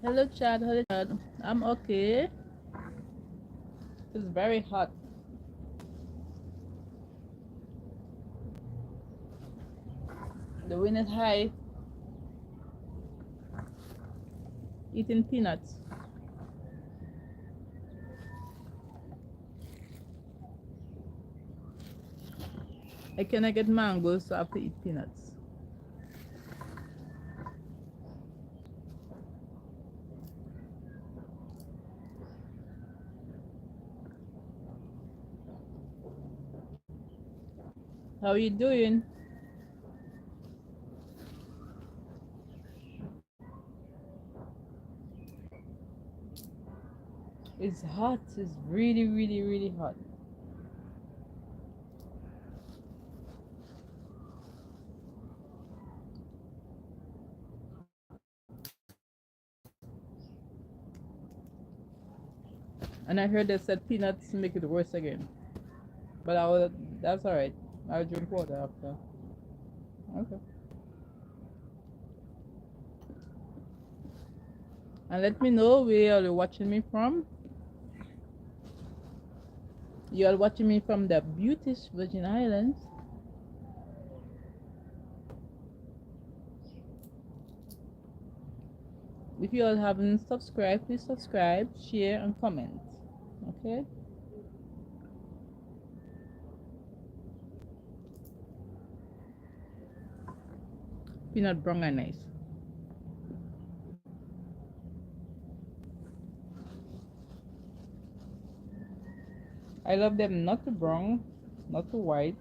Hello, Chad. Hello, Chad. I'm okay. It's very hot. The wind is high. Eating peanuts. I cannot get mangoes, so I have to eat peanuts. How are you doing? It's hot. It's really, really, really hot. And I heard they said peanuts make it worse again. But I will. That's all right. I'll drink water after. Okay. And let me know where you're watching me from. You are watching me from the beauteous Virgin Islands. If you all haven't subscribed, please subscribe, share, and comment. Okay? Peanut brown and nice. I love them not too brown, not too white.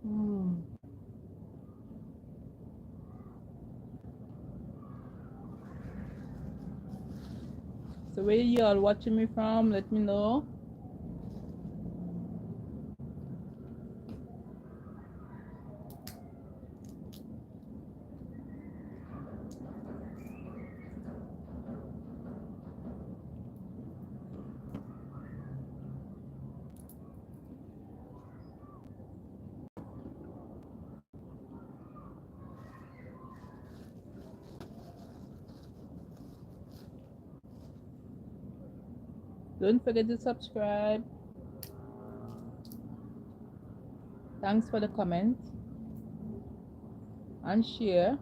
Mm. So where you all watching me from? Let me know. Don't forget to subscribe. Thanks for the comment and share.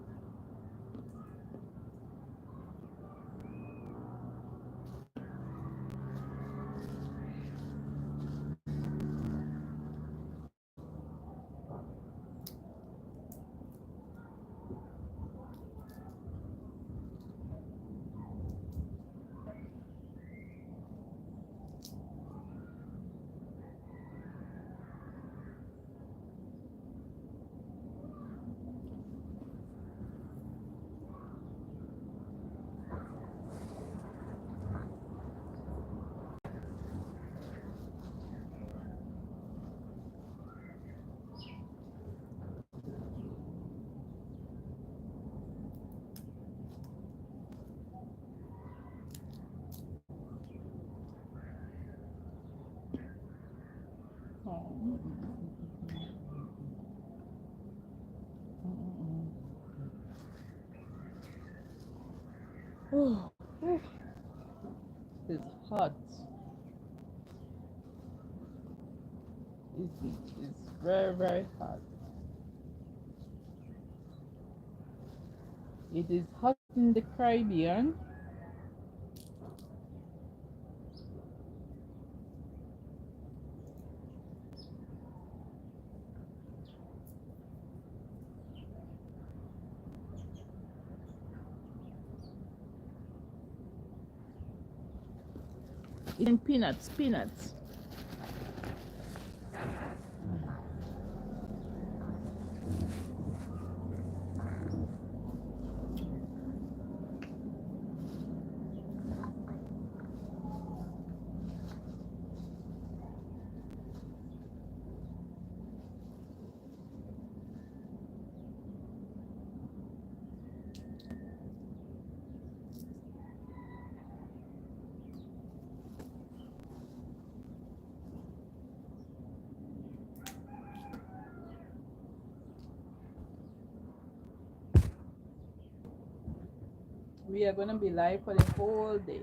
Oh. Oh, it's hot. It's very, very hot. It is hot in the Caribbean. Eating peanuts, peanuts. We are gonna be live for the whole day.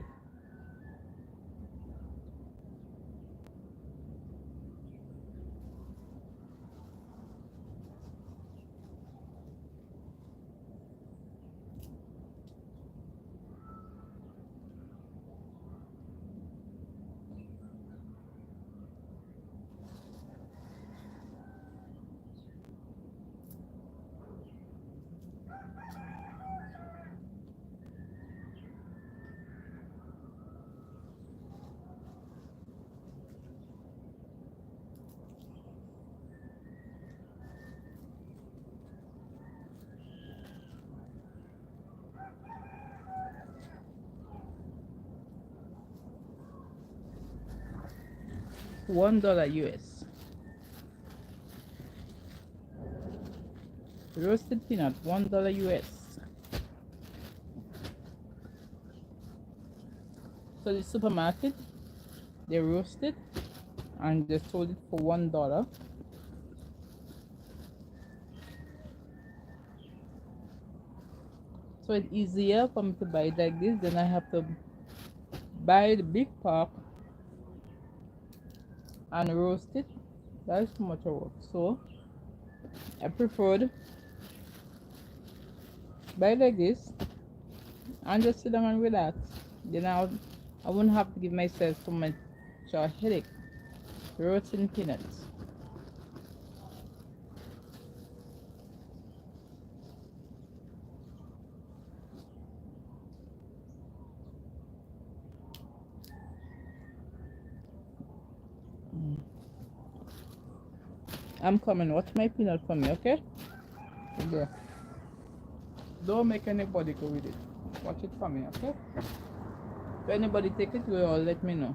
$1 US. Roasted peanut, $1 US. So the supermarket, they roast it and they sold it for $1. So it's easier for me to buy it like this. Then I have to buy the big pack and roast it. That is too much work. So I preferred buy like this and just sit down and relax. Then I wouldn't have to give myself so much headache. Roasting peanuts. I'm coming. Watch my peanut for me, okay? Yeah. Don't make anybody go with it. Watch it for me, okay? If anybody take it, will let me know.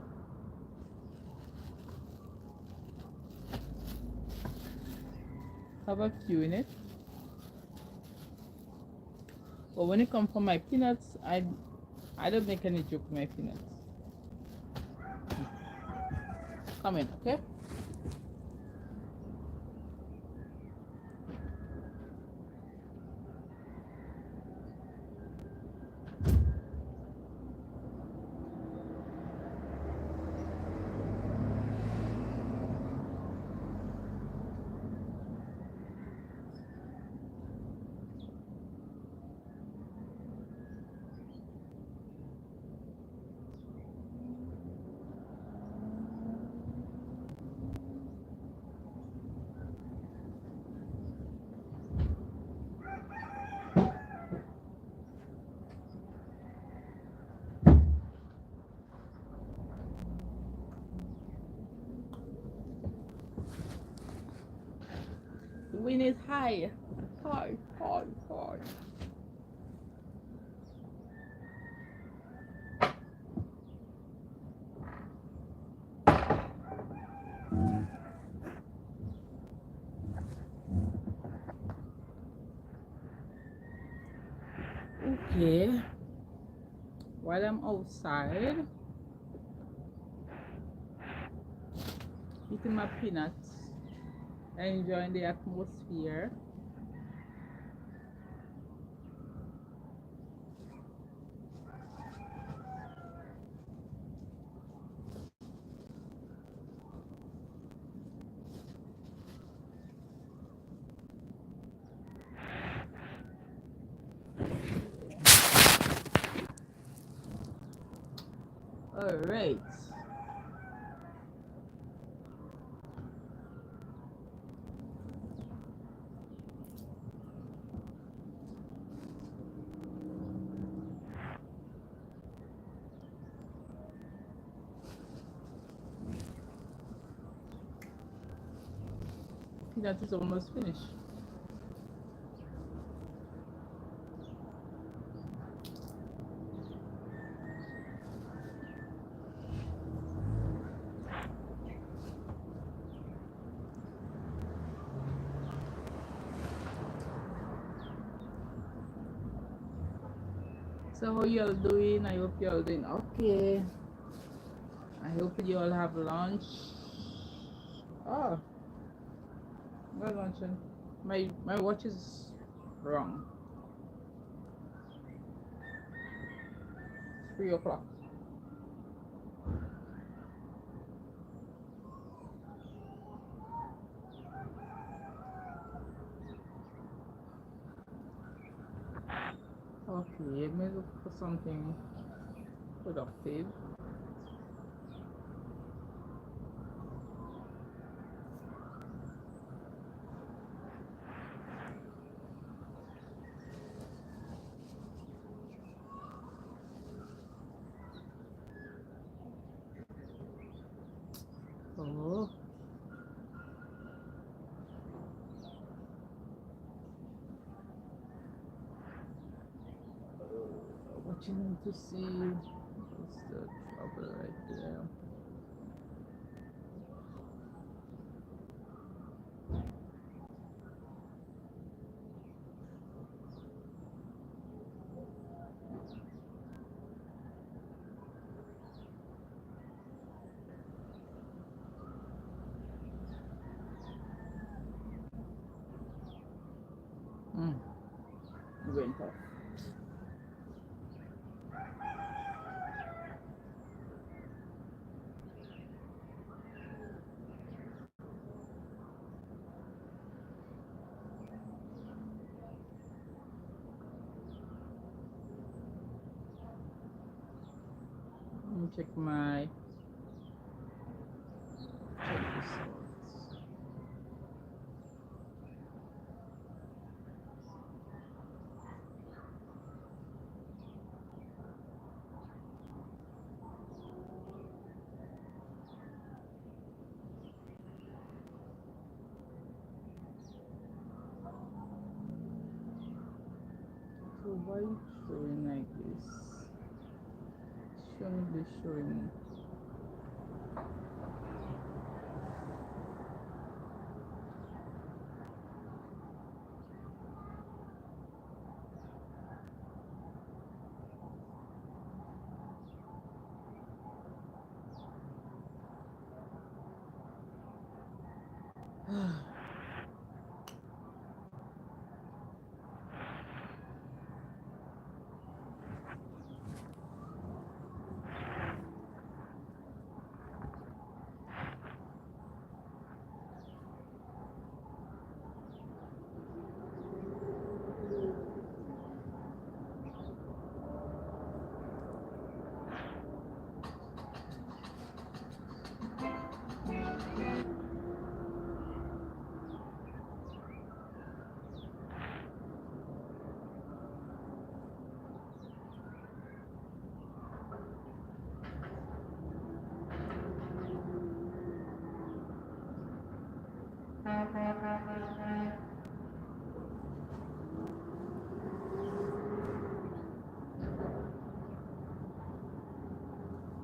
Have a few in it. But when it comes from my peanuts, I don't make any joke with my peanuts. Come in, okay? The wind is high. High, high, high. Okay. While I'm outside, eating my peanuts, enjoying the atmosphere. Alright. Peanut is almost finished. So how you all doing? I hope you all doing okay. I hope you all have lunch. Oh, no luncheon. My watch is wrong. 3 o'clock. Okay, let me look for something productive. Oh, what you need to see? What's the trouble right there? Hmm, went off. Let me check my check results. So why it's showing like this? Showing this showing.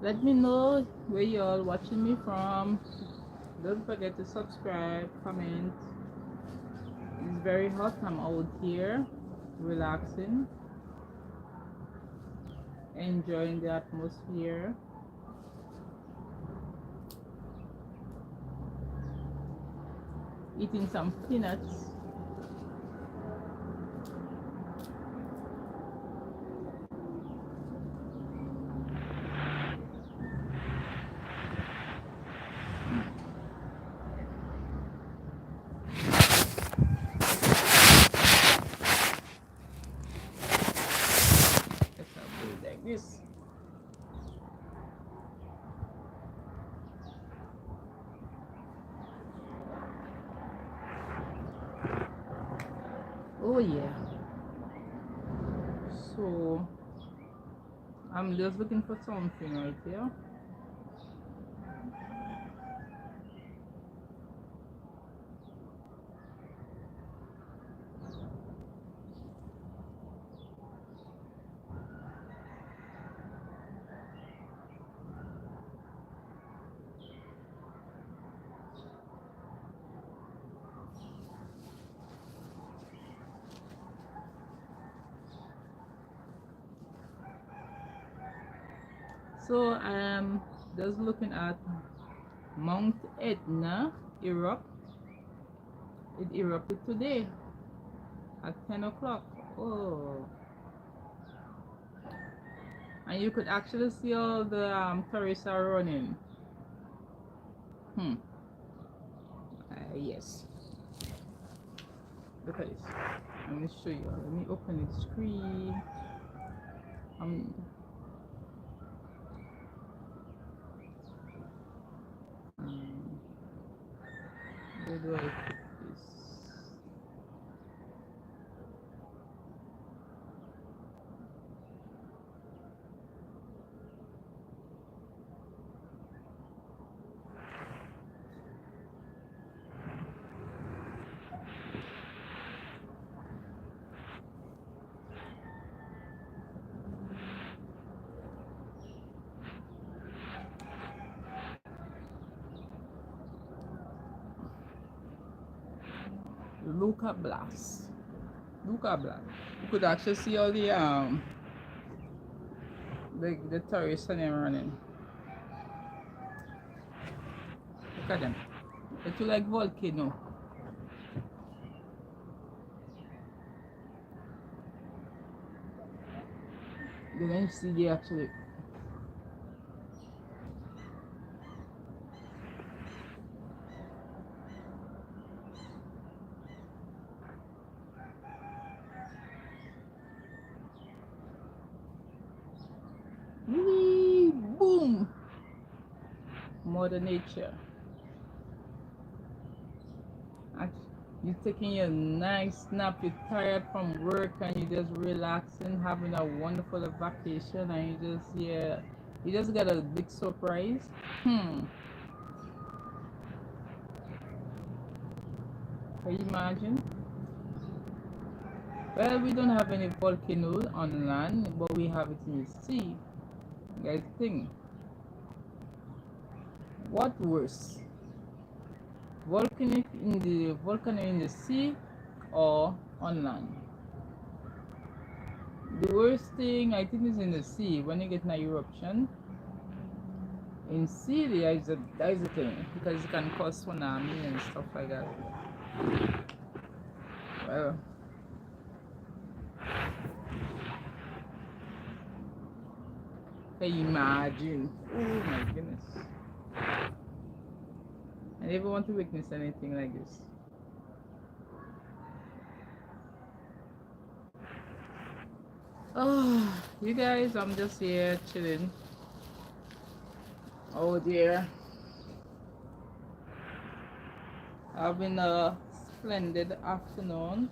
Let me know where y'all watching me from. Don't forget to subscribe, comment. It's very hot. I'm out here relaxing, enjoying the atmosphere. Eating some peanuts. Let's do it like this. Oh yeah. So I'm just looking for something right here. So I'm just looking at Mount Etna erupt. It erupted today at 10 o'clock. Oh, And you could actually see all the tourists are running. Yes. Look at this. Let me show you. Let me open the screen. Um, um, where do I put this? Luca Blas. Luca Blas. You could actually see all the tourists and them running. Look at them. They look like volcano. Then you see they actually. Whee! Boom! Mother Nature. You're taking your nice nap, you're tired from work and you're just relaxing, having a wonderful vacation, and you just got a big surprise. Can you imagine? Well, we don't have any volcanoes on land, but we have it in the sea. Guys, think, what worse? Volcano in the sea or on land? The worst thing I think is in the sea when you get an eruption. In sea there is a thing because it can cause tsunami and stuff like that. Well, can you imagine? Oh my goodness. I never want to witness anything like this. Oh, you guys, I'm just here chilling. Oh dear. Having a splendid afternoon.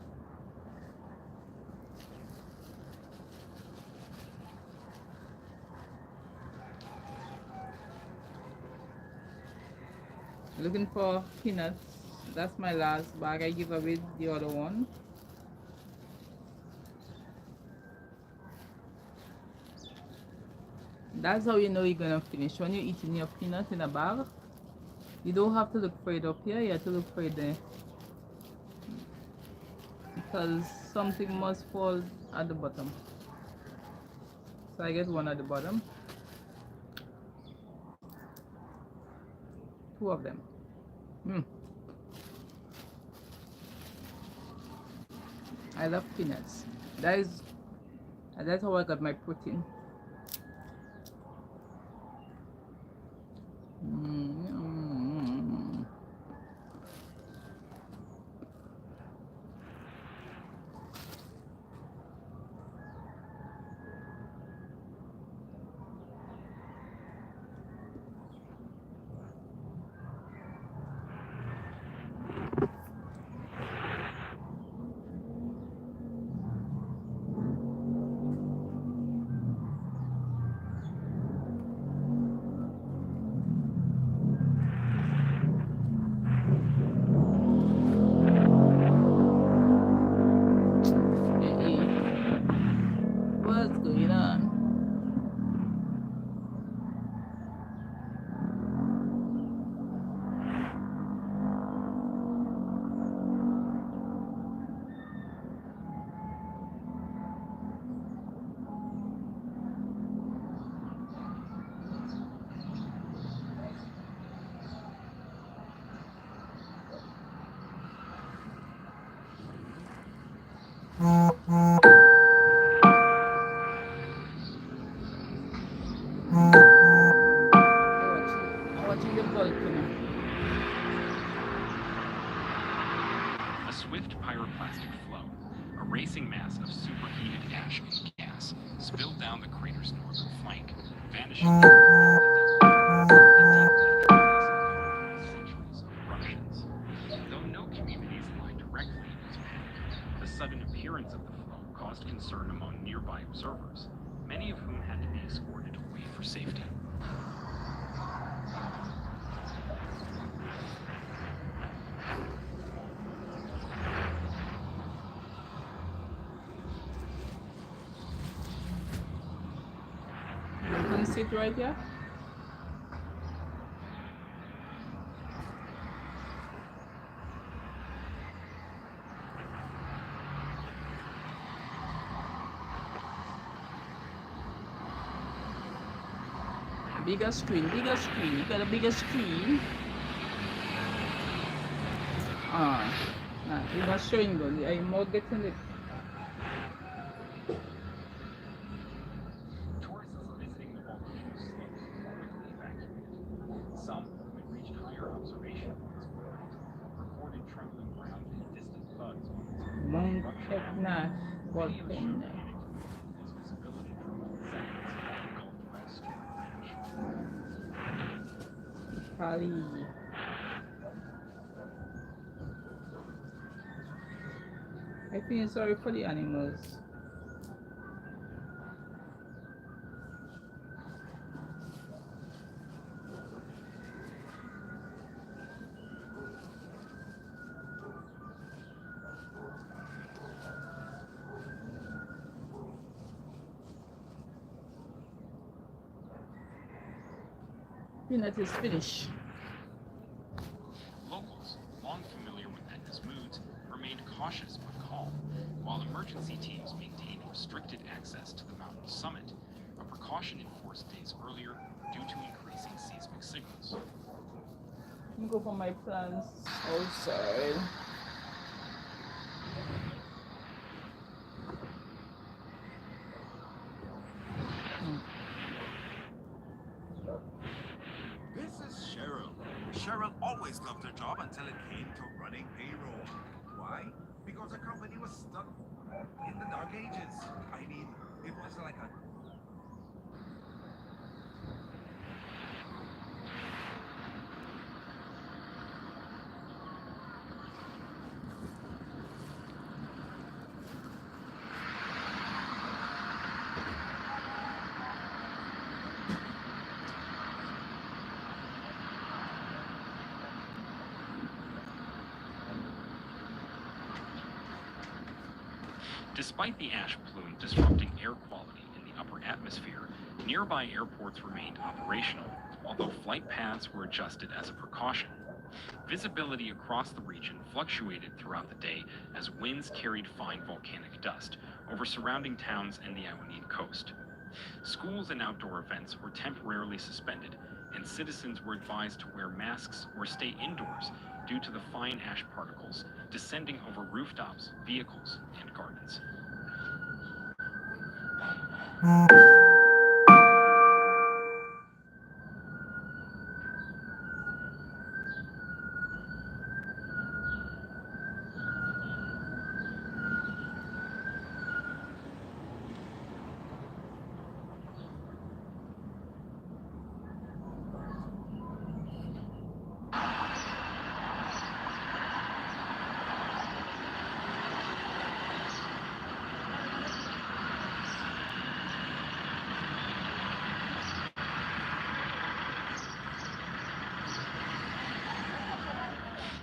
Looking for peanuts. That's my last bag. I give away the other one. That's how you know you're gonna finish. When you're eating your peanut in a bag, you don't have to look for it up here, you have to look for it there. Because something must fall at the bottom. So I get one at the bottom. Two of them. I love peanuts. That's how I got my protein. What's going on? I'm watching the volcano. A swift pyroclastic flow, a racing mass of superheated ash and gas, spilled down the crater's northern flank, vanishing into centuries of eruptions. Though no communities lie directly in its path, the sudden appearance of the flow caused concern among nearby observers, many of whom had to be escorted away for safety. You can sit right here. Bigger screen, bigger screen. You got a bigger screen. Ah, you're not showing good. I'm more getting it. Tourists visiting the volcano's slope were quickly evacuated. Some who had reached higher observation points reported trembling ground and distant thuds on its Mount eruption. Etna Many of the volcano. short as visibility dropped in seconds, engulfed by a storm of ash. Kali. I feel sorry for the animals. Peanut is finished. Locals, long familiar with Etna's moods, remained cautious but calm, while emergency teams maintained restricted access to the mountain's summit, a precaution enforced days earlier due to increasing seismic signals. Let me go for my plants outside. This is Cheryl. Cheryl always loved her job until it came to running payroll. Why? Because the company was stuck in the dark ages. I mean, it was like a Despite the ash plume disrupting air quality in the upper atmosphere, nearby airports remained operational, although flight paths were adjusted as a precaution. Visibility across the region fluctuated throughout the day as winds carried fine volcanic dust over surrounding towns and the Ionian coast. Schools and outdoor events were temporarily suspended, and citizens were advised to wear masks or stay indoors due to the fine ash particles descending over rooftops, vehicles, and gardens.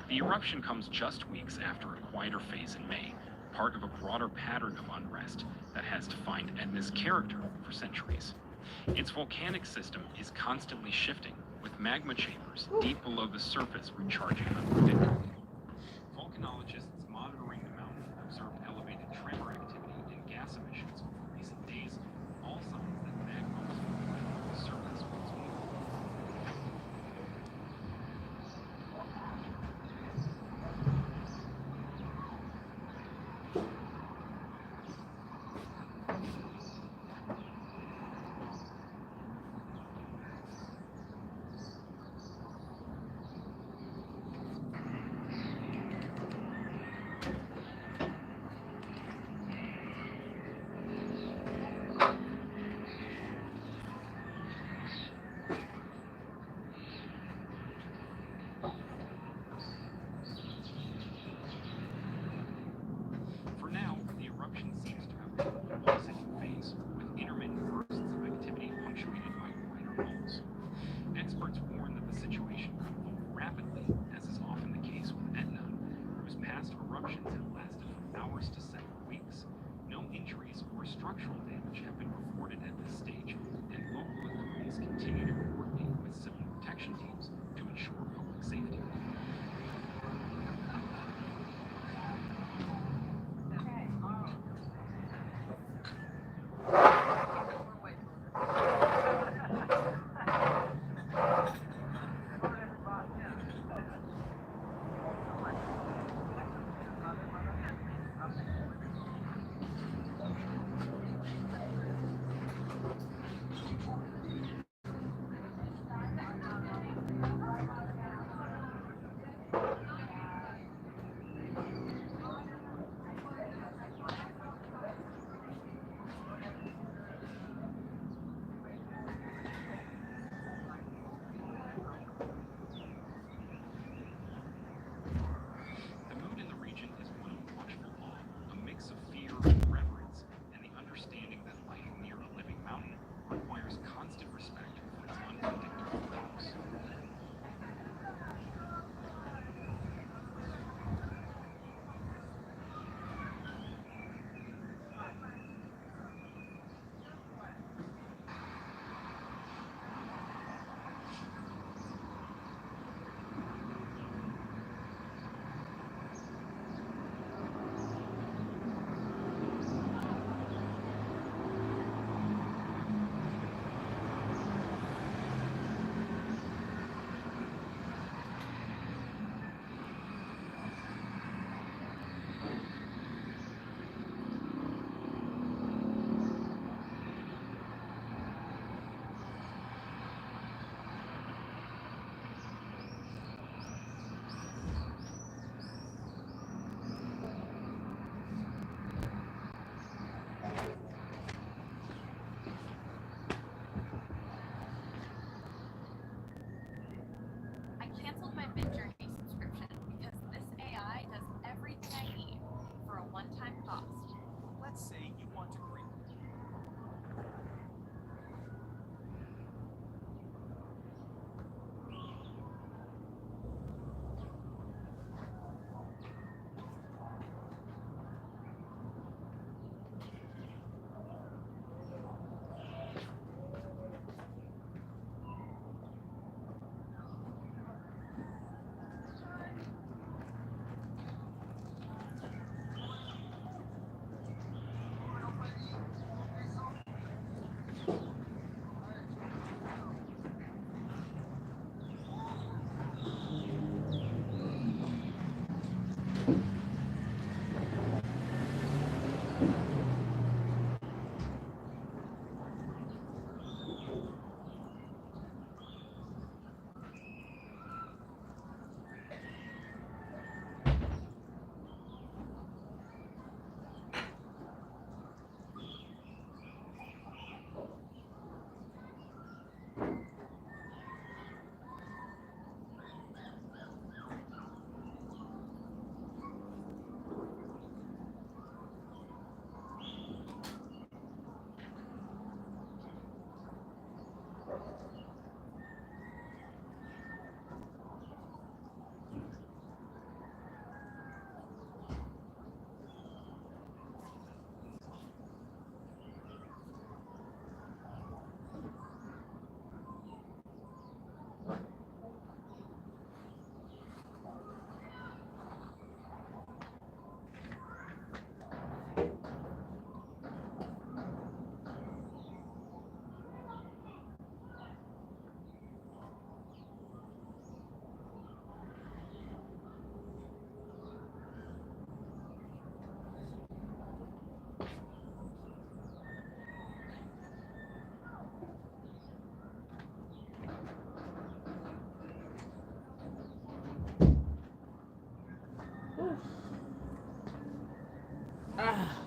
The eruption comes just weeks after a quieter phase in May, part of a broader pattern of unrest that has defined Etna's character for centuries. Its volcanic system is constantly shifting, with magma chambers deep below the surface recharging unpredictably. Volcanologists monitoring the mountain observed elevated tremor activity and gas emissions over recent days, all signs that magma was moving below the surface once more. structural damage have been reported at this stage, and local authorities continue to coordinate with civil protection teams to ensure public safety. The mood in the region is one of watchful awe, a mix of fear and reverence, and the understanding that life near a living mountain requires constant respect for its unpredictable flows. I canceled my Midjourney subscription because this AI does everything I need for a one-time cost. Let's say you want to create. Ah.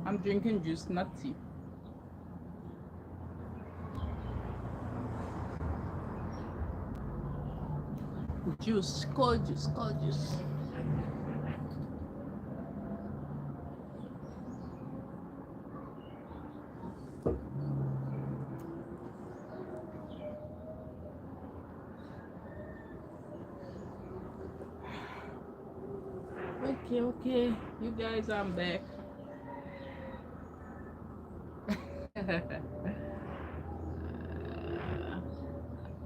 I'm drinking juice, not tea. Juice, cold juice, cold juice. Okay, okay. You guys, I'm back.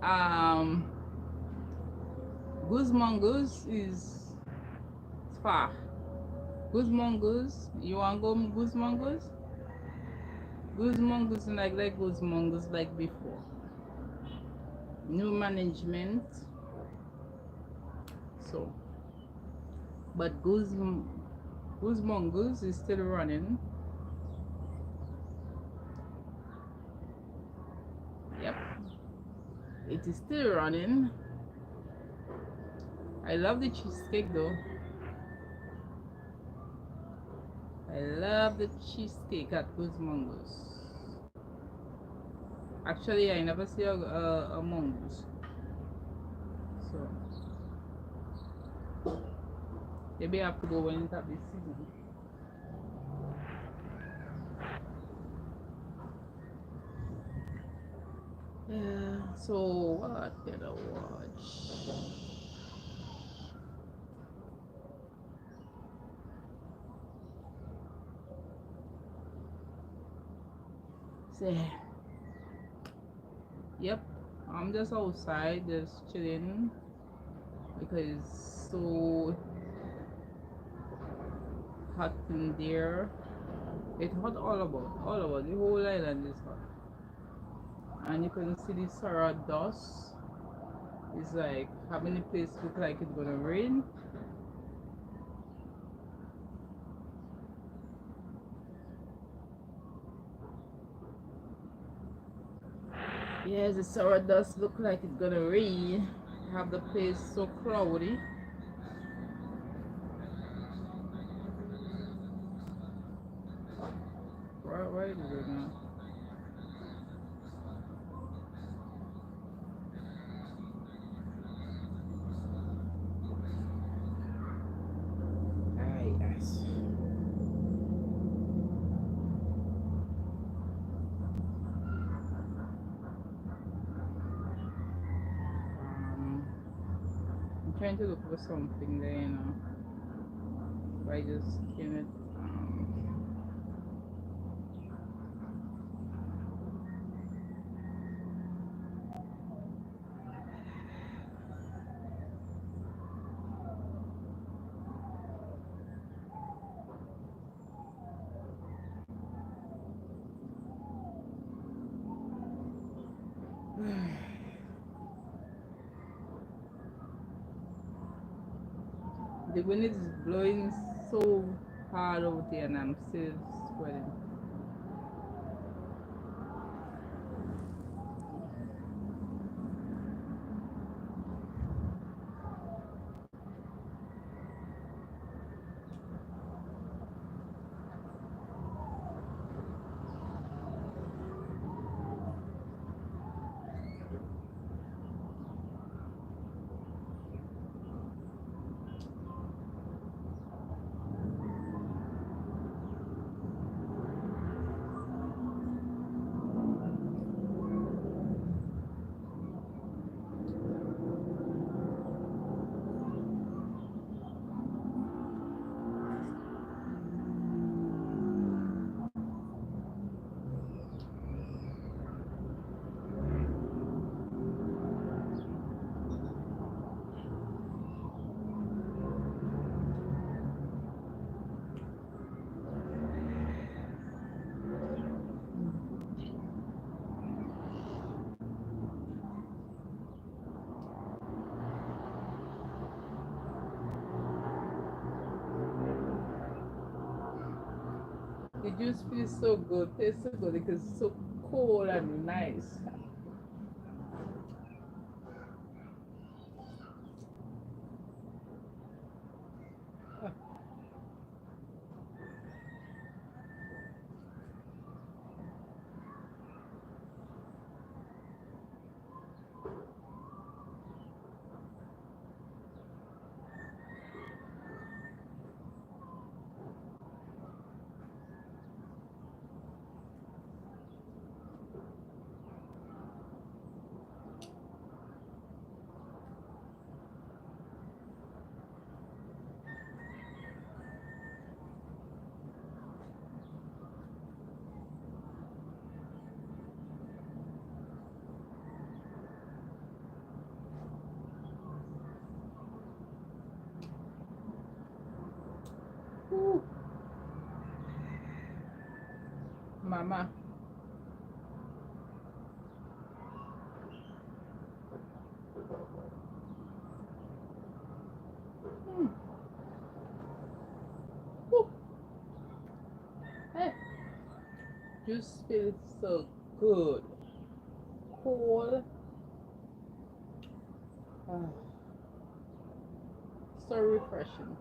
um, Goose Mongoose is far. Goose Mongoose, you want to go Goose Mongoose? Goose Mongoose like Goose Mongoose like before. New management, so but Goose Mongoose is still running. Yep, it is still running. I love the cheesecake though. I love the cheesecake at Goose Mongoose. Actually, I never see a mongoose, so maybe I have to go when it have this season. Yeah. So what did I watch? Say, yep. I'm just outside, just chilling because it's so hot in there. It's hot all about. The whole island is hot, and you can see the Sarah dust. It's like having the place look like it's gonna rain. Yes, the Sarah dust look like it's gonna rain. Have the place so cloudy. Where is it now? Ah, yes. I'm trying to look for something there, you know. But I just can't. The wind is blowing so hard over there, and I'm still sweating. The juice feels so good, tastes so good because it's so cold and nice. Ooh, mama. Mm. Ooh. Hey, juice feels so good. Cold. Ah, so refreshing.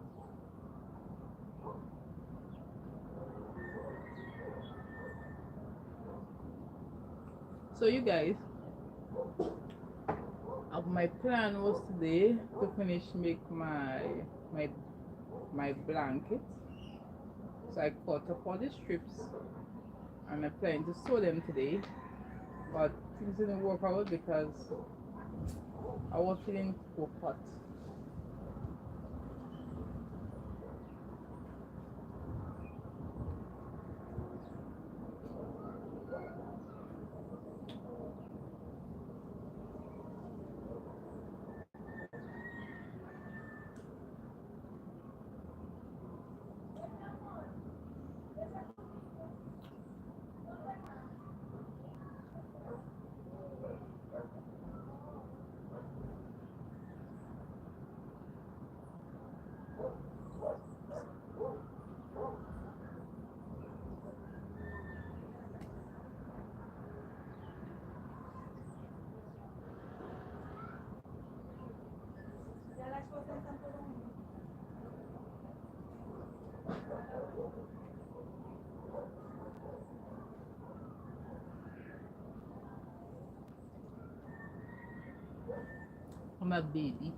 So you guys, my plan was today to finish make my my blanket. So I cut up all the strips and I plan to sew them today. But things didn't work out because I was feeling too hot. I'm a baby.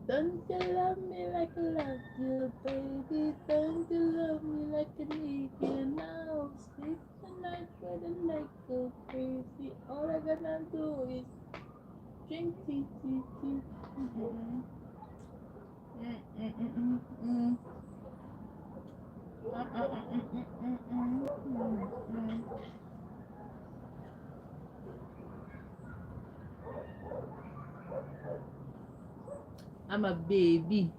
Don't you love me like I love you, baby? Don't you love me like I need you now? Sleep the night where the night go crazy. All I gotta do is drink tea, tea, tea. Mm-mm. Mm-mm-mm-mm-mm. Mm-mm-mm-mm-mm-mm. I'm a baby.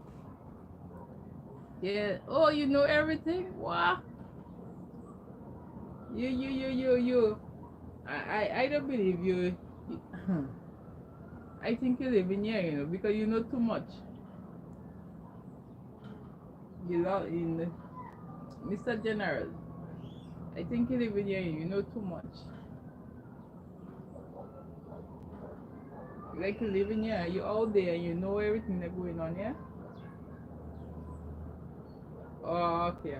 Yeah. Oh, you know everything? Wow. You. I don't believe you. I think you live in here, because you know too much. You know, in Mr. General. I think you live in here, you know too much. Like you live in here, you out there, you know everything that's going on here. Oh, okay.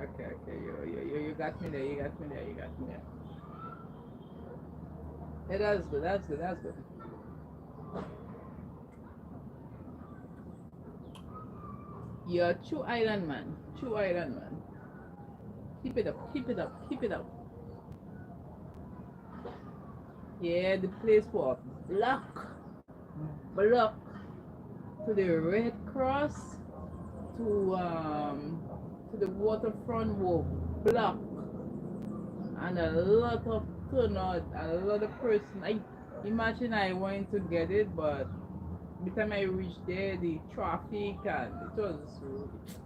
You got me there. You got me there. You got me there. Yeah, that's good. That's good. That's good. You're a true island man. True island man. Keep it up. Keep it up. Keep it up. Yeah, the place for block to the Red Cross to the waterfront wall block and a lot of turnout, a lot of person. I imagine I went to get it, but by the time I reached there, the traffic and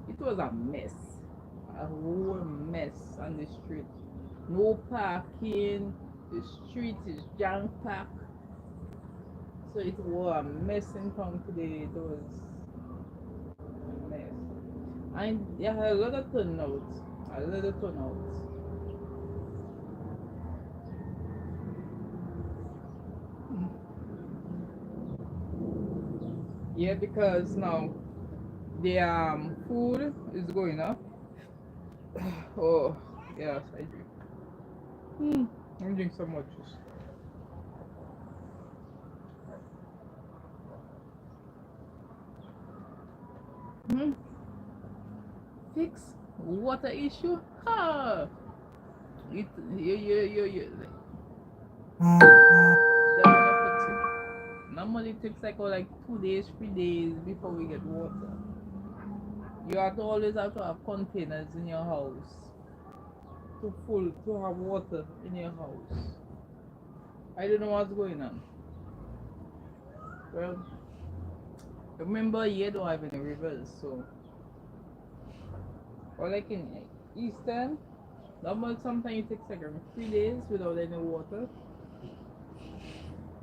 it was a mess, a whole mess on the street. No parking. The street is jam packed. So it was a mess in town today. It was a mess. And there had a lot of turnouts. A lot of turnouts. Yeah, because now the food is going up. Oh, yes, I do. I'm doing so much juice. Hmm. Fix water issue? Ah, it, you. They're gonna fix it. Normally it takes like 2 days, 3 days before we get water. You always have to have containers in your house to have water in your house. I don't know what's going on. Well, Remember, here don't have any rivers, so or like in Eastern, normal sometimes it takes like 3 days without any water.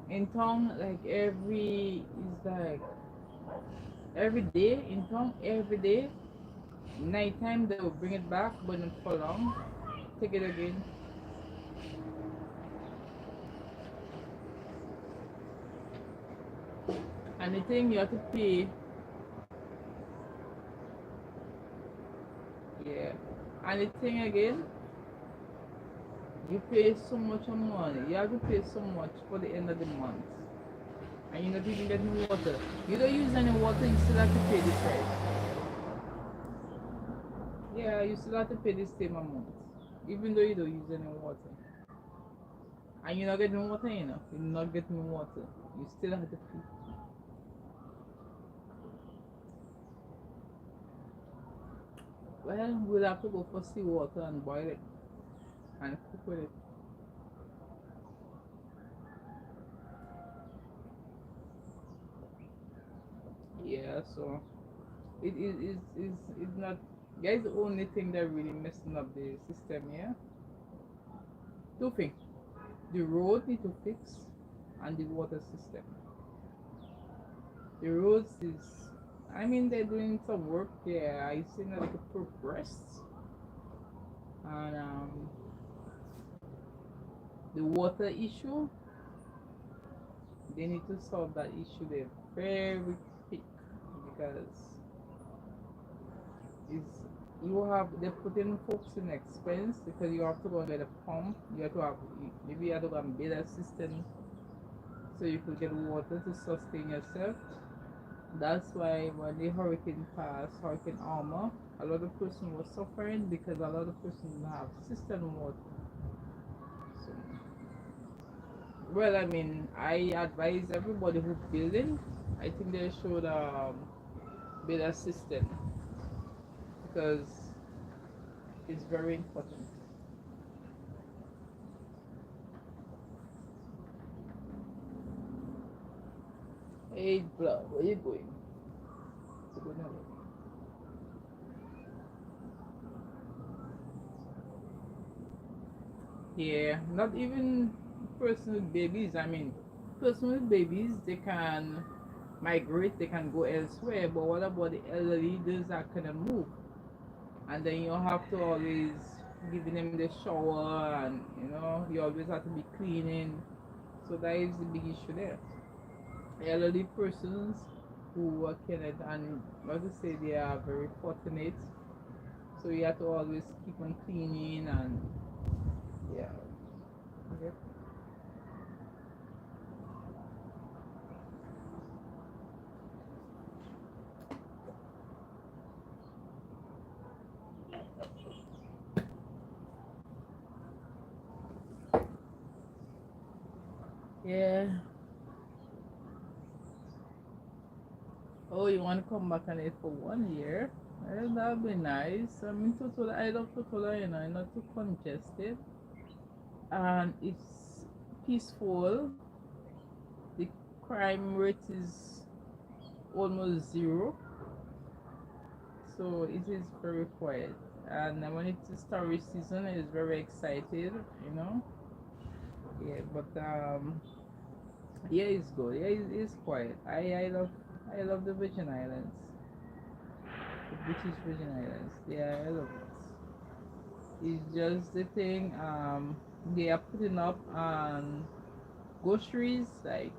In town, like every day in town, every day. Nighttime they will bring it back, but not for long. Take it again. And the thing you have to pay, yeah. And the thing again, you pay so much of money. You have to pay so much for the end of the month. And you're not even getting water. You don't use any water, you still have to pay the price. Yeah, you still have to pay the same amount. Even though you don't use any water. And you're not getting water, you know. You're not getting water. You still have to pay. Well, we'll have to go for seawater and boil it and cook with it. Yeah, so it's not. That's the only thing that really messing up the system here. Two things: the road need to fix, and the water system. The roads is, I mean, they're doing some work. Yeah, I seen like a progress, and the water issue. They need to solve that issue there very quick because it's you have they put in folks in expense because you have to go and get a pump. You have to have maybe you have to go and build a system so you could get water to sustain yourself. That's why when the hurricane passed, Hurricane Alma, a lot of person was suffering because a lot of person didn't have system water. So, well, I mean, I advise everybody who building. I think they should build a system because it's very important. Hey, blood, where you going? To go now. Yeah, not even person with babies. I mean, person with babies, they can migrate, they can go elsewhere. But what about the elderly? Those that couldn't move, and then you have to always giving them the shower, and you always have to be cleaning. So that is the big issue there. Elderly persons who cannot, and like I say, they are very fortunate. So you have to always keep on cleaning and yeah. Yep. Yeah. Oh, you want to come back and eat for 1 year? Well, that would be nice. I mean, Totola, I love Totola, it's not too congested. And it's peaceful. The crime rate is almost zero. So it is very quiet. And when it's story season, it's very excited. Yeah, but yeah, it's good. Yeah, it's quiet. I love the Virgin Islands, the British Virgin Islands. Yeah, I love it. It's just the thing. They are putting up groceries like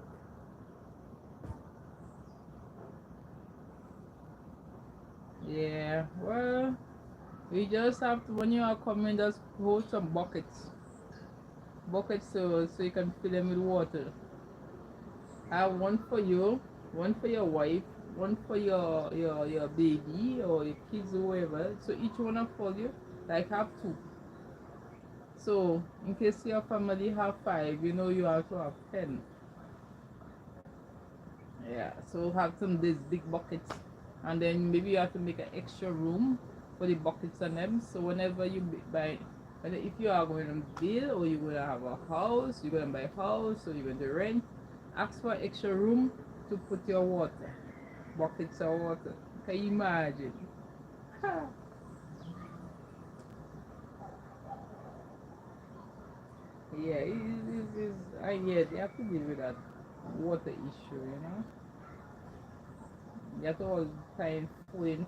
yeah. Well, we just have to when you are coming, just hold some buckets so you can fill them with water. I have one for you, one for your wife, one for your baby or your kids or whoever. So each one of you like have two. So in case your family have five, you have to have 10. Yeah. So have some these big buckets, and then maybe you have to make an extra room for the buckets and them. So whenever you buy, and if you are going to build or you're gonna have a house, you're gonna buy a house or you're going to rent, ask for extra room to put your water. buckets of water. Can you imagine? Yeah, yeah, they have to deal with that water issue, you know. You have to all the time pulling.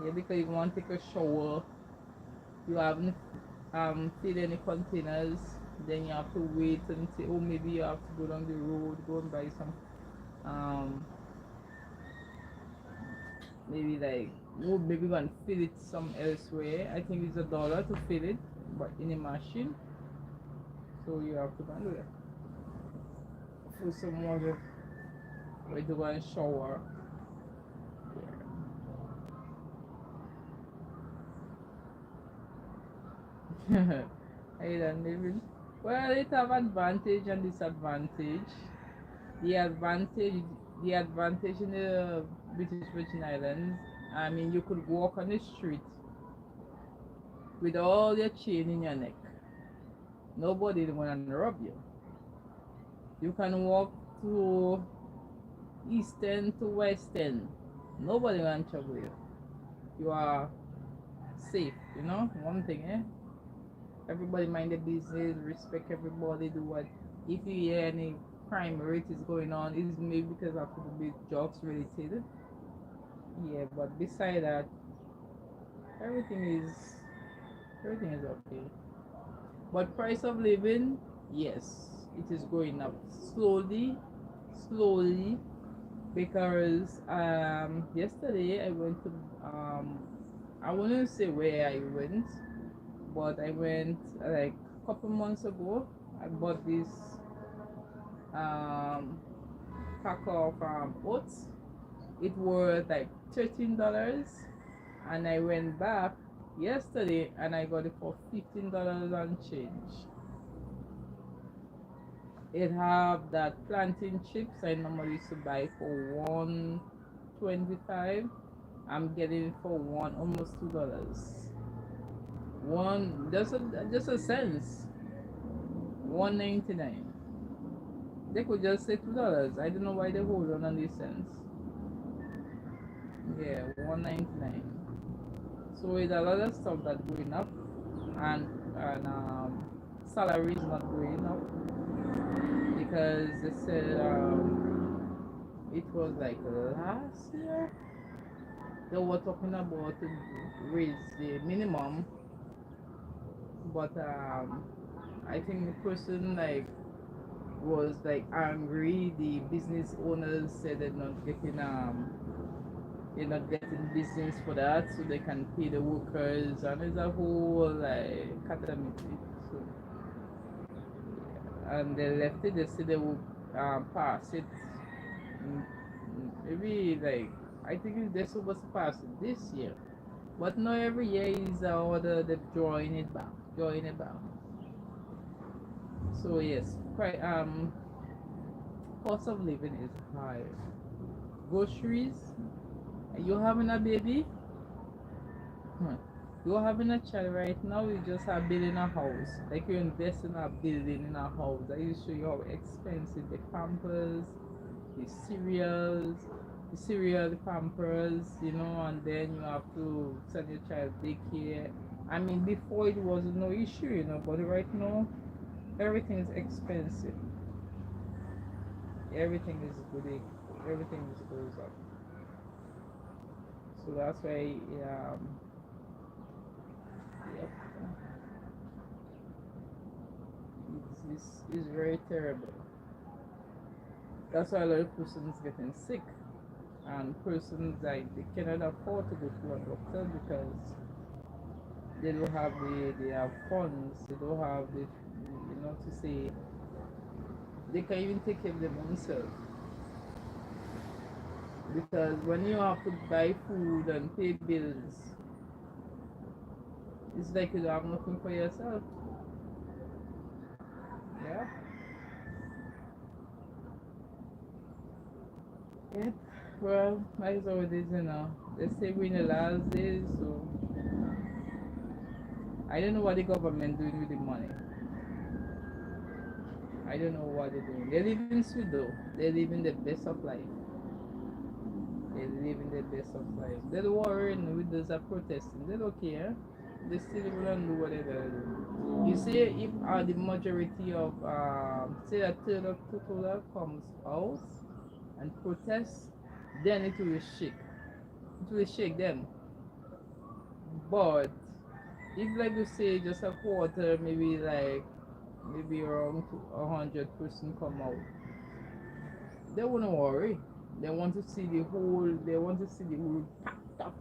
Yeah, because you want to take a shower, you haven't filled any containers, then you have to wait until, oh, maybe you have to go down the road, go and buy some, um, maybe like, oh, maybe go and fill it some elsewhere. I think it's $1 to fill it, but in a machine, so you have to go and do that. For some water, where to go and shower. Island living. Well, it have advantage and disadvantage. The advantage, the advantage in the British Virgin Islands. I mean, you could walk on the street with all your chain in your neck. Nobody will wanna rob you. You can walk to eastern to western. Nobody will trouble you. You are safe. You know one thing, eh? Everybody mind their business, respect everybody, do what. If you hear any crime rate is going on, it's maybe because of people be drugs related. Yeah, but beside that, everything is everything is okay. But price of living, yes, it is going up slowly, because yesterday I went to I wouldn't say where I went, but I went like a couple months ago. I bought this um, pack of oats. It was like $13, and I went back yesterday and I got it for $15 and change. It have that plantain chips I normally used to buy for 1.25. I'm getting it for one almost $2. One just a cents. 1.99. They could just say $2. I don't know why they hold on these cents. Yeah, 1.99. So it's a lot of stuff that's going up, and salary is not going up, because they said it was like last year they were talking about to raise the minimum, but I think the person like was like angry. The business owners said they're not getting business for that, so they can pay the workers, and it's a whole like calamity. So, and they left it. They said they will pass it. mm, Maybe like I think they're supposed to pass it this year, but not every year is order they're drawing it back. So yes, quite cost of living is high. Groceries. You having a baby? Hmm. You're having a child right now, you just are building a house. Like you invest in a building in a house. I used to show you how expensive the pampers, the cereal, the pampers, and then you have to send your child daycare. I mean, before it was no issue, but right now everything is expensive. Everything is good. Everything is goes up. So that's why, yep, it's very terrible. That's why a lot of persons getting sick, and persons like they cannot afford to go to a doctor because they don't have they have funds. They don't have the to say they can even take care of them themselves. Because when you have to buy food and pay bills, it's like you don't have nothing for yourself. Yeah. Yep. Well, that's how it is. They say we're in the last days, so I don't know what the government doing with the money. I don't know what they're doing. They live in sweet though. They live in the best of life. They live in the best of life. They don't worry with those are protesting. They don't care. They still gonna do whatever they do. You see, if the majority of say a third of people comes out and protest, then it will shake. It will shake them. But if like you say just a quarter, maybe around 100 person come out, they won't worry. They want to see the whole. They want to see the whole packed up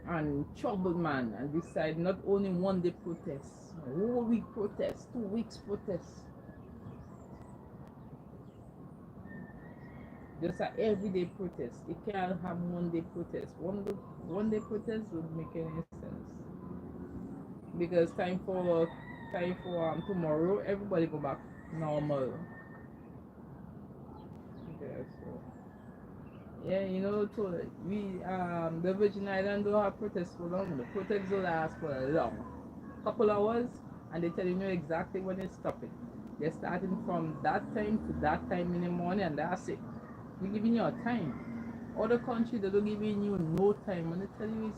and troubled man and decide not only one day protest, a whole week protest, 2 weeks protest. Just an everyday protest. You can't have one day protest. One day protest would make any sense. Because time for tomorrow, everybody go back normal. Okay, so yeah, the Virgin Island don't have protests for long. The protests will last for a long couple hours, and they tell you exactly when it's stopping. They're starting from that time to that time in the morning, and that's it. We're giving you a time. Other countries, they don't giving you no time. When they tell you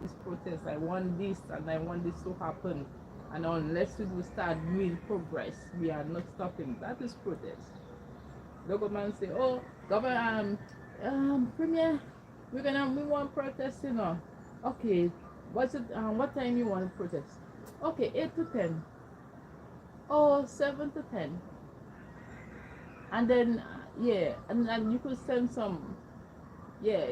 it's protest. I want this and I want this to happen. And unless we do start doing progress, we are not stopping. That is protest. The government say, oh, government, Premier, we want protest, Okay, what time you want to protest? Okay, 8 to 10. Oh, 7 to 10. And then, yeah, and you could send some, yeah,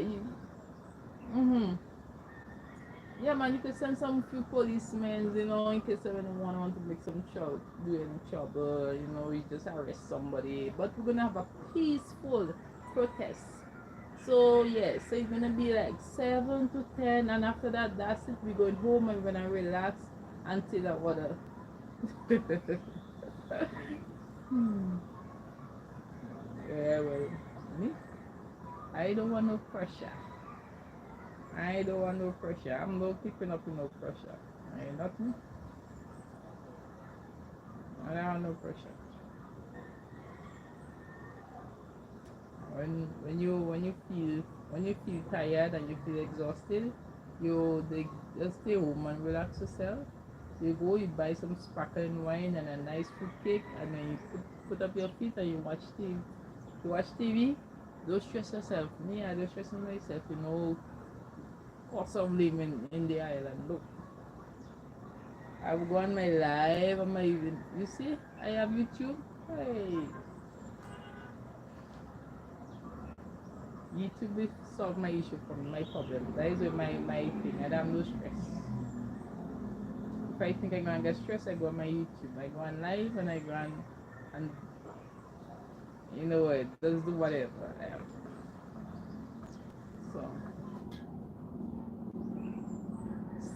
yeah, man, you could send some few policemen, in case anyone want to make some trouble, do any trouble, you just arrest somebody. But we're gonna have a peaceful protest. So yeah, so it's gonna be like 7 to 10, and after that, that's it. We're going home and we're gonna relax until that water. Yeah, well, me, I don't want no pressure. I don't want no pressure. I'm not keeping up with no pressure. I ain't nothing. I don't want no pressure. When you feel tired and you feel exhausted, just stay home and relax yourself. You go, you buy some sparkling wine and a nice fruit cake, and then you put up your feet and you watch TV. You watch TV. Don't stress yourself. Me, I don't stress myself. Cost of living in the island. Look, I will go on my live on my you see, I have YouTube. Hey, YouTube will solve my issue for me, my problem. That is my thing. I don't have no stress. If I think I'm gonna get stressed, I go on my YouTube. I go on live and I go on and you know what, just do whatever I have.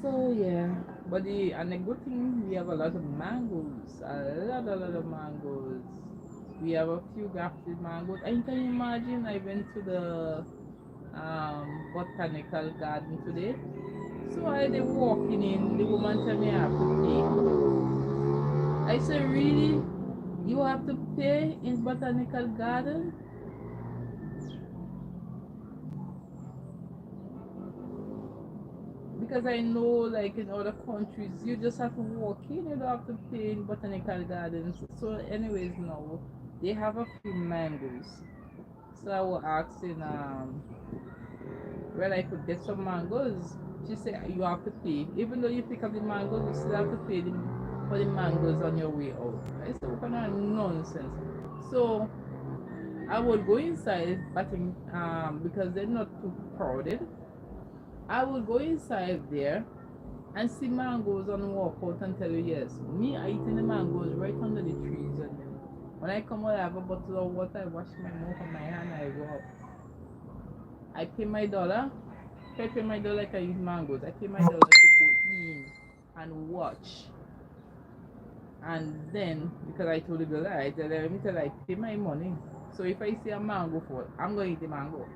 So yeah, but and the good thing, we have a lot of mangoes, a lot of mangoes. We have a few grafted mangoes. And can you imagine? I went to the botanical garden today. So I they walking in, the woman tell me I have to pay. I said, really? You have to pay in botanical garden? Because I know, like in other countries, you just have to walk in, you don't have to pay in botanical gardens. So, anyways, now they have a few mangoes. So I was asking, where I could get some mangoes. She said you have to pay, even though you pick up the mangoes, you still have to pay for the mangoes on your way out. I said, what kind of nonsense? So I would go inside, but because they're not too crowded. I will go inside there and see mangoes and walk out and tell you, yes, me, I eating the mangoes right under the trees. And then when I come out, I have a bottle of water, I wash my mouth and my hand, I go up. I pay my dollar. If I pay my dollar, I can eat mangoes. I pay my dollar to go in and watch. And then, because I told the girl, I tell her, I pay my money. So if I see a mango fall, I'm going to eat the mango.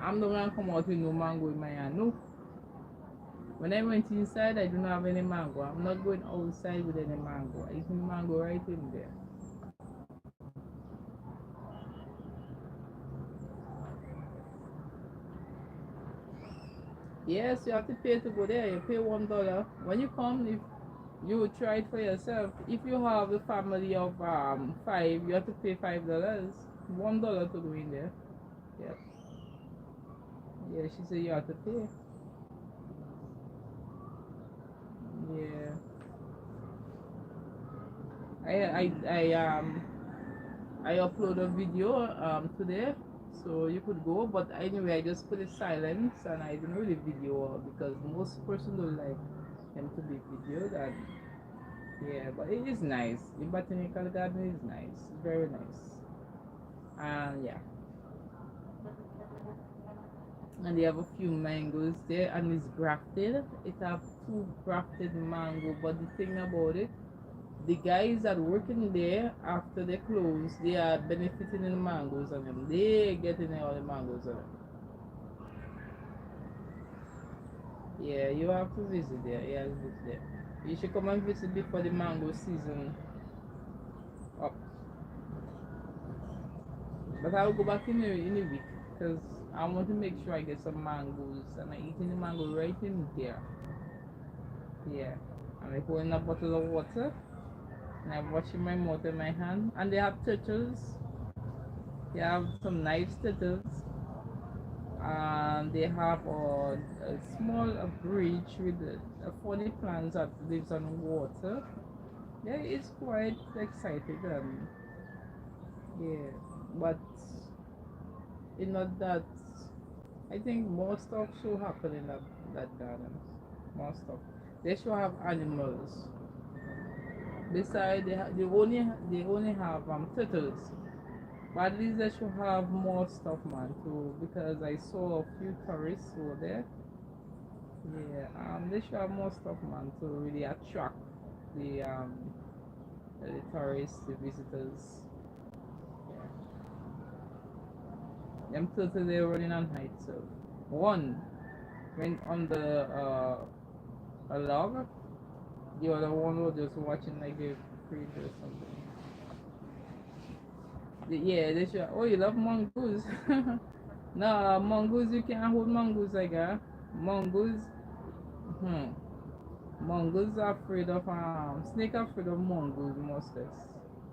I'm not going to come out with no mango in my hand. No. When I went inside, I don't have any mango. I'm not going outside with any mango. I eat mango right in there. Yes, you have to pay to go there. You pay $1. When you come, if you try it for yourself. If you have a family of five, you have to pay $5. $1 to go in there. Yep. Yeah, she said you have to pay. Yeah. I upload a video today, so you could go. But anyway, I just put it silent and I didn't really video because most person don't like them to be videoed. And yeah, but it is nice. The botanical garden is nice, very nice. And yeah, and they have a few mangoes there, and it's grafted. It have two grafted mango, but the thing about it, the guys that working there after they close, they are benefiting in the mangoes on them. They getting all the mangoes on them. Yeah, you have to visit there. Yeah, visit there. You should come and visit before the mango season up. But I will go back in a week because I want to make sure I get some mangoes and I eating the mango right in there. Yeah, and I pour in a bottle of water and I'm washing my mouth and my hand. And they have turtles. They have some nice turtles. And they have a small bridge with funny plants that lives on water. Yeah, it's quite exciting. Yeah, but it's not that. I think more stuff should happen in that garden. More stuff. They should have animals. Besides, they only have turtles. But at least they should have more stuff, man, too. Because I saw a few tourists over there. Yeah, they should have more stuff, man, to really attract the tourists, the visitors. Yeah. Them turtles they're running on height, so one went on the a log, the other one was just watching like a creature or something. Yeah, they should. Oh, you love mongoose? No, mongoose you can't hold mongoose like that. Mongoose, hmm. Mongoose are afraid of snake are afraid of mongoose most less.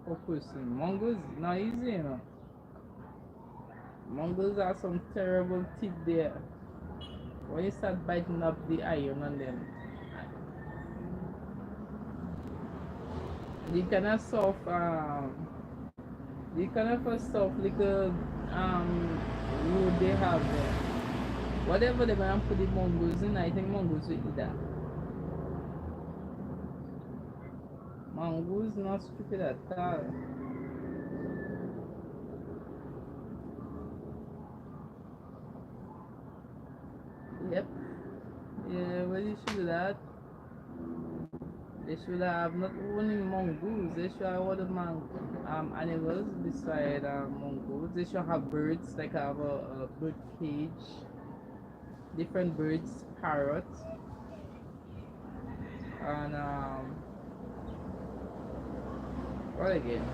For person, mongoose not easy, you know. Mongoose have some terrible teeth there. When you start biting up the iron on them, the kind of soft the kind of a soft little wood they have there. Whatever they gonna put the mongoose in, I think mongoose will eat that. Mongoose not stupid at all. Yep. Yeah, well you should do that. They should have not only mongoose, they should have other animals beside mongoose. They should have birds, like have a bird cage, different birds, parrots, and what again?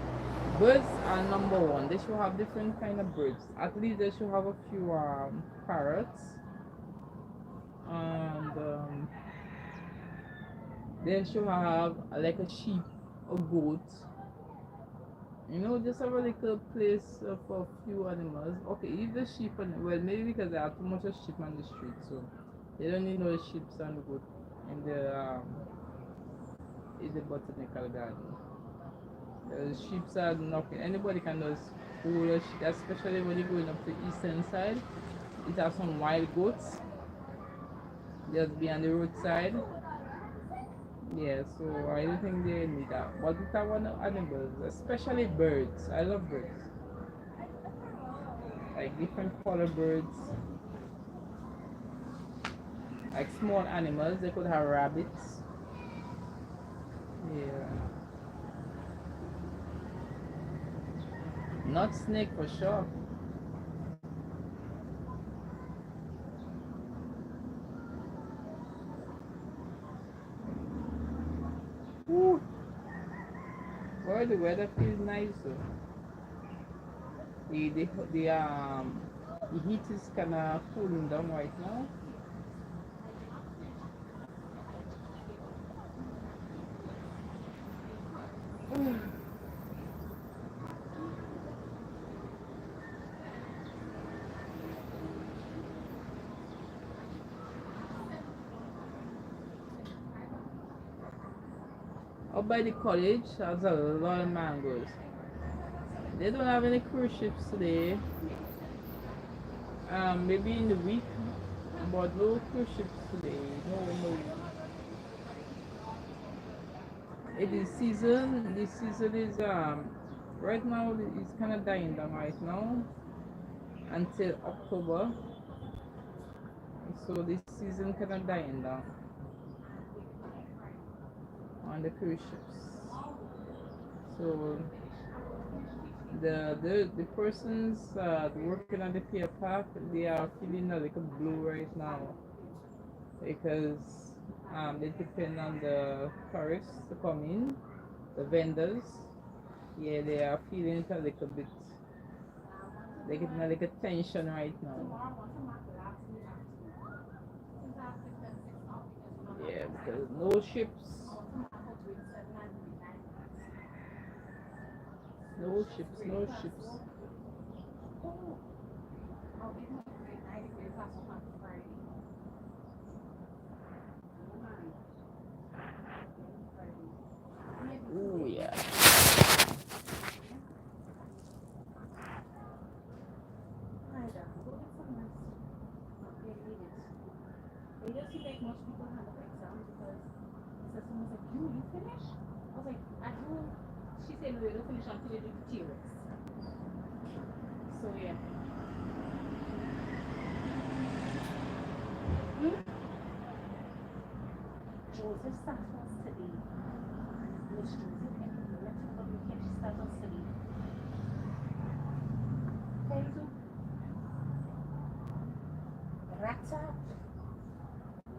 Birds are number one. They should have different kind of birds. At least they should have a few parrots, and they should have like a sheep, a goat. You know, just have a little place for a few animals. Okay, if the sheep and well, maybe because they have too much of sheep on the street, so they don't need no sheep and goat in the botanical garden. The sheep are nothing. Anybody can just hold a sheep, especially when you're going up the eastern side. It has some wild goats just be on the roadside. Yeah, so I don't think they need that. But we have one animals, especially birds. I love birds. Like different color birds. Like small animals, they could have rabbits. Yeah. Not snake for sure. far the weather feels nice. So the heat is kind of cooling down right now. Out by the college has a lot of mangoes. They don't have any cruise ships today. Maybe in the week, but no cruise ships today. No, no. It is season. This season is right now it's kind of dying down right now until October. So this season kind of dying down on the cruise ships. So the persons working on the pier park, they are feeling a little blue right now because they depend on the tourists to come in, the vendors. Yeah, they are feeling it a little bit. They getting a little tension right now. Yeah, because no ships. No ships, no ships. Oh yeah. So yeah. Joseph sat on study. Miss Joseph and let her know you she sat on study. Kaizo. Rata.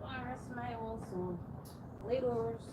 Laras my also. Laters.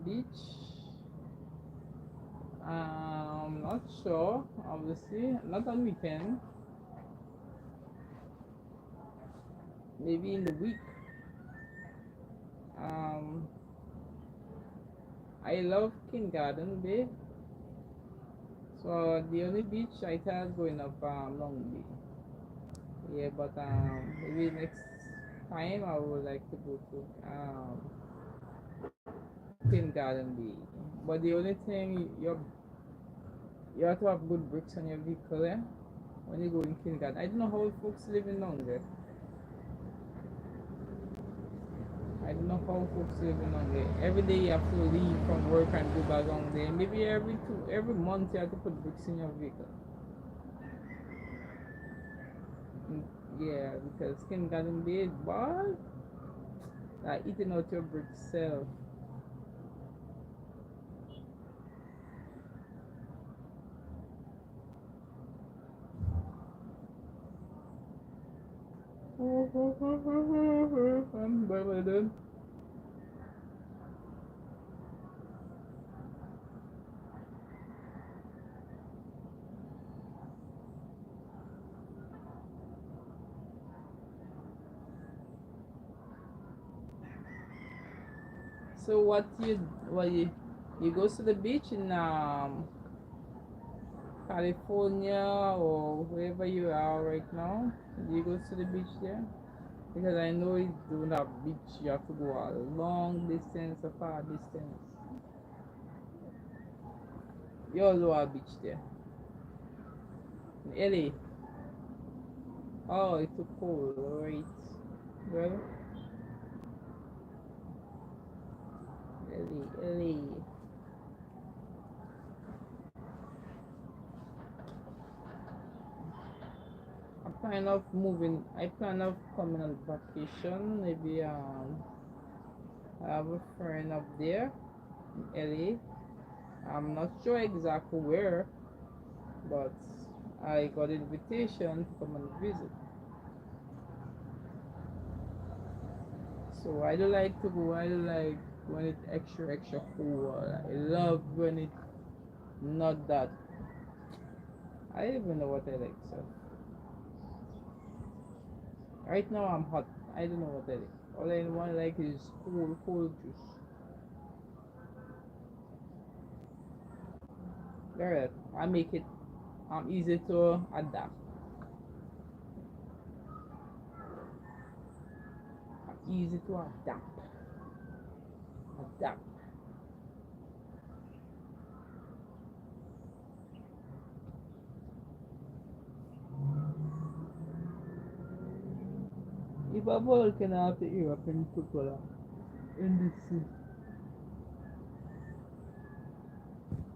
Beach. Not sure. Obviously, not on weekend. Maybe in the week. Um, I love King Garden Bay. So the only beach I can going up Long Bay. Yeah, but maybe next time I would like to go to King Garden Bay. But the only thing you have to have good bricks on your vehicle, yeah? When you go in King Garden. I don't know how folks live in Long Bay. I don't know how folks live in Long Bay. Every day you have to leave from work and go back Long Bay. Maybe every month you have to put bricks in your vehicle. Yeah, because King Garden Bay, boy, like eating out your bricks self. So you go to the beach in California or wherever you are right now? Do you go to the beach there? Because I know you don't have beach, you have to go a long distance, a far distance. You also have beach there. Ellie. Oh, it's too cold. Alright. Well, Ellie. I plan of coming on vacation. Maybe I have a friend up there in LA. I'm not sure exactly where, but I got invitation to come and visit. So I do like to go. I do like when it's extra cool. I love when it's not that. I don't even know what I like. So right now I'm hot. I don't know what I like. All I want to like is cool juice. Alright, I make it easy to adapt. Easy to adapt. Adapt. If a volcano have to erupt in particular in the sea,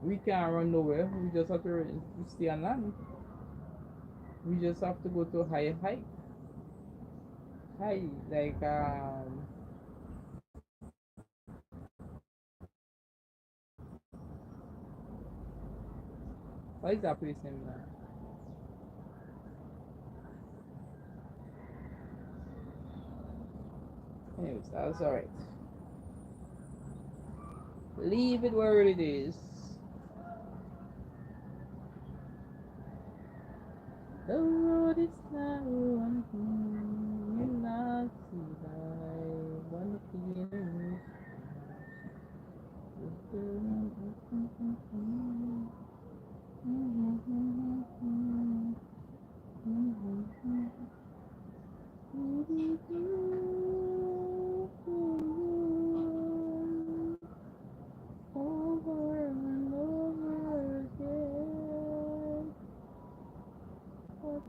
we can't run nowhere. We just have to stay on land. We just have to go to high height. High like what is that place name now? Anyways, that's alright. Leave it where it is. The road is narrow and you not see by one feeling. Over and over again. What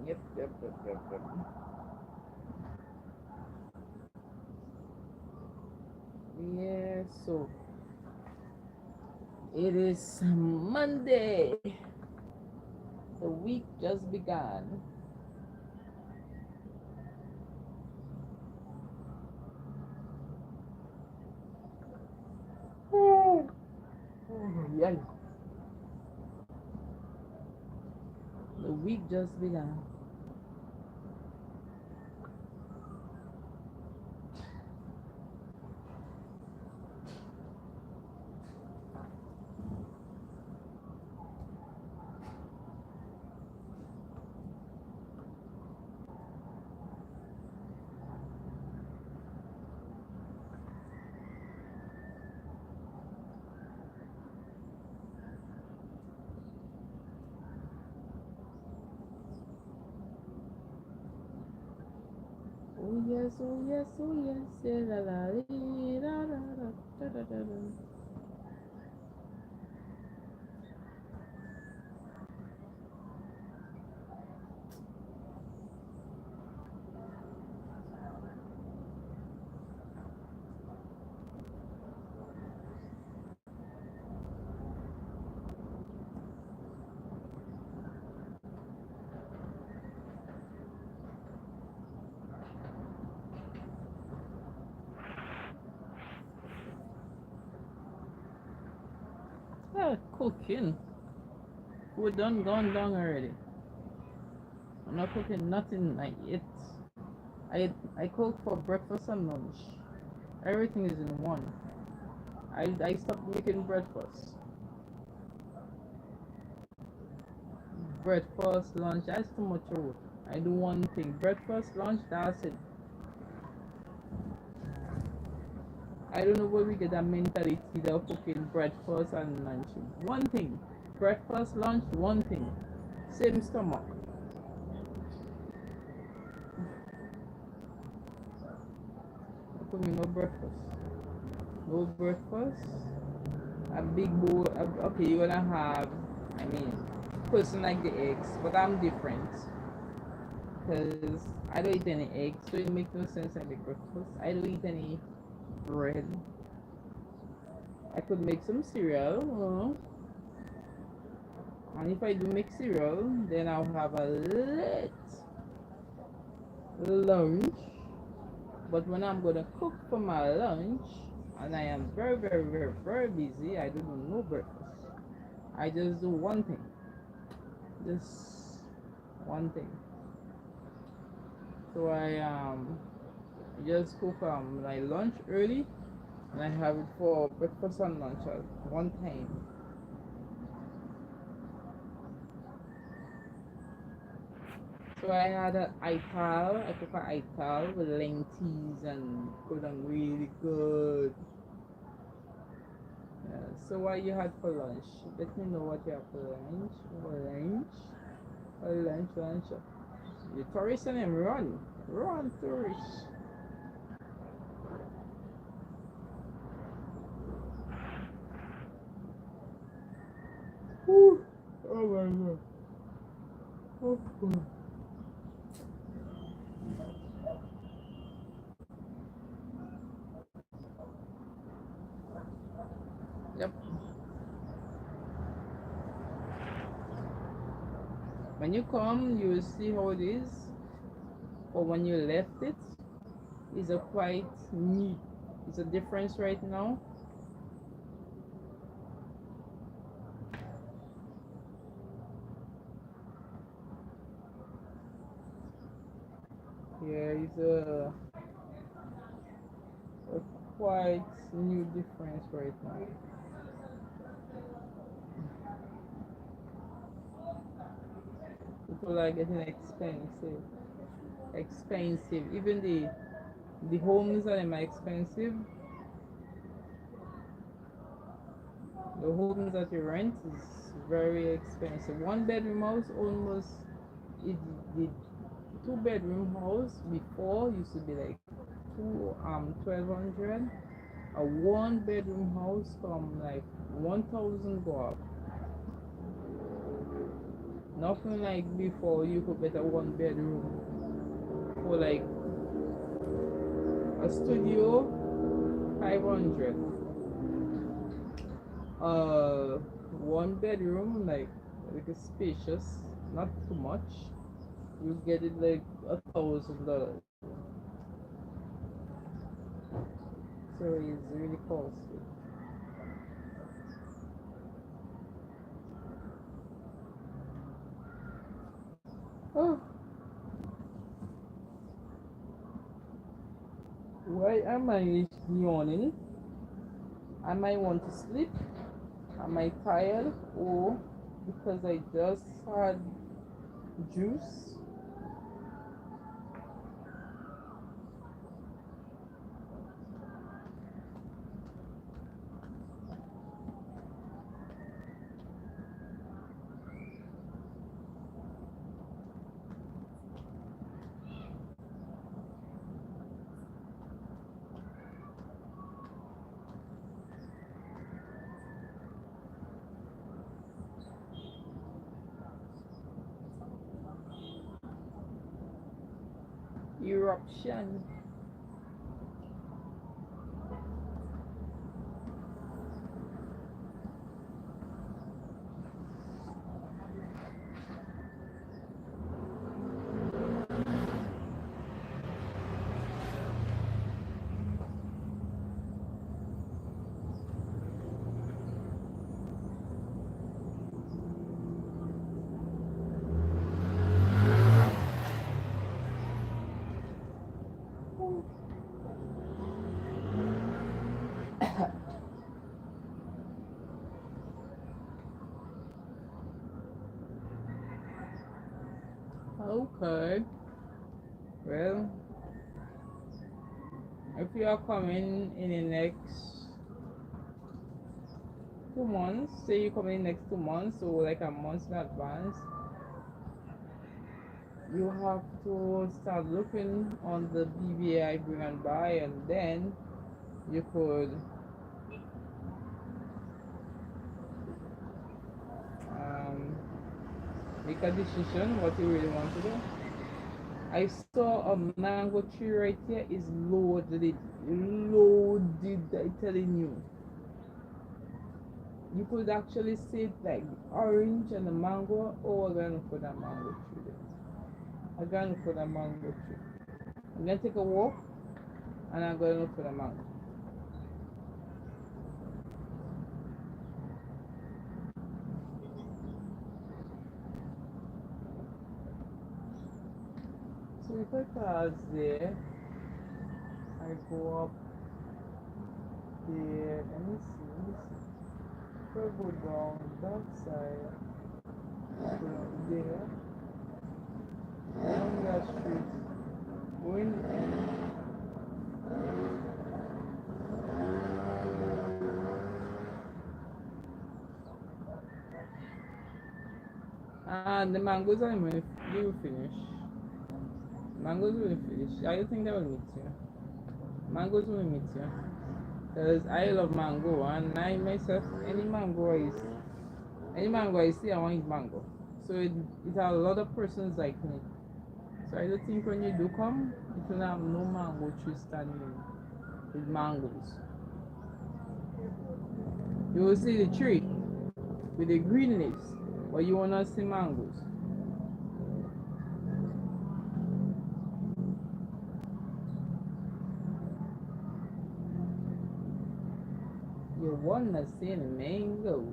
Yep. Yeah, so it is Monday. The week just began. Yeah. The week just began. Oh yes, yeah, la la dee, da da da. Yeah, cooking. Food done gone down already. I'm not cooking nothing. I cook for breakfast and lunch. Everything is in one. I stopped making breakfast. Breakfast, lunch, that's too much work. I do one thing. Breakfast, lunch, that's it. I don't know where we get that mentality of cooking breakfast and lunch. One thing. Breakfast, lunch, one thing. Same stomach. For me, no breakfast. No breakfast. A big bowl. Okay, you're gonna have, I mean, person like the eggs, but I'm different. Because I don't eat any eggs, so it makes no sense I make breakfast. I don't eat any bread. I could make some cereal, and if I do make cereal, then I'll have a late lunch. But when I'm gonna cook for my lunch, and I am very, very, very, very busy, I do no breakfast. I just do one thing. Just one thing. So I just cook my lunch early, and I have it for breakfast and lunch at one time. So I had an ital. I cook an ital with lentils and cooked them really good. Yeah. So what you had for lunch? Let me know what you have for lunch. For lunch. For lunch. You tourists and them run tourists. Whew. Oh my god. Oh, oh. Yep. When you come, you will see how it is. Or when you left it, it's a quite neat. It's a difference right now. Yeah, a quite new difference right now. People are getting expensive. Expensive. Even the homes that are expensive. The homes that you rent is very expensive. One bedroom house almost it the 2 bedroom house before used to be like 1200. A 1 bedroom house from like 1000 go up. Nothing like before you could get a 1 bedroom for like a studio 500. 1 bedroom like a spacious, not too much. You get it like $1,000. So it's really costly. Oh, why am I yawning? I might want to sleep. Am I tired? Or because I just had juice? Eruption. Okay. Well, if you are coming in the next 2 months, say you come in next 2 months, so like a month in advance, you have to start looking on the BVI bring and buy, and then you could make a decision what you really want to do. I saw a mango tree right here is loaded, I'm telling you. You could actually see it like the orange and the mango. Oh, I'm gonna look for that mango tree there. I'm gonna look for that mango tree. I'm gonna take a walk and I'm gonna look for the mango. So if I pass there, I go up there. Let me see. If I go down that side, go down there, down that street, going in. And the mangoes are even they will finish. Mangoes will finish. I don't think they will meet you. Mangoes will meet you. Because I love mango and I myself any mango I see I want to eat mango. So it has a lot of persons liking it. So I don't think when you do come, it will have no mango tree standing with mangoes. You will see the tree with the green leaves, but you will not see mangoes. You wanna see the mango,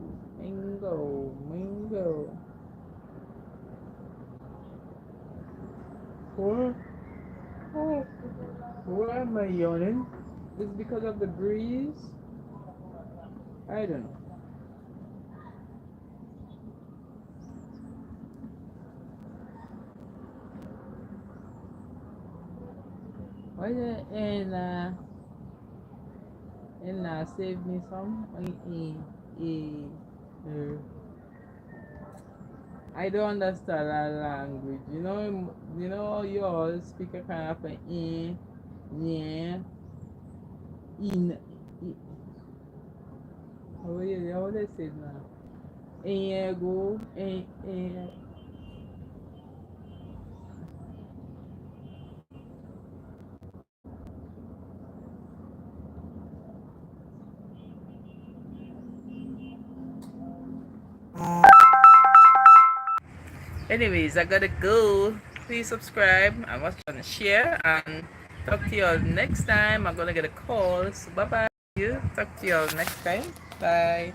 mango, mango. Why am I yawning? Is it because of the breeze? I don't know. Why did and save me some? I don't understand that language. You know, you all speak a kind of yeah, in. How they say it now? Go, Anyways, I gotta go. Please subscribe. I'm gonna share and talk to you all next time. I'm gonna get a call. So bye bye. Talk to you all next time. Bye.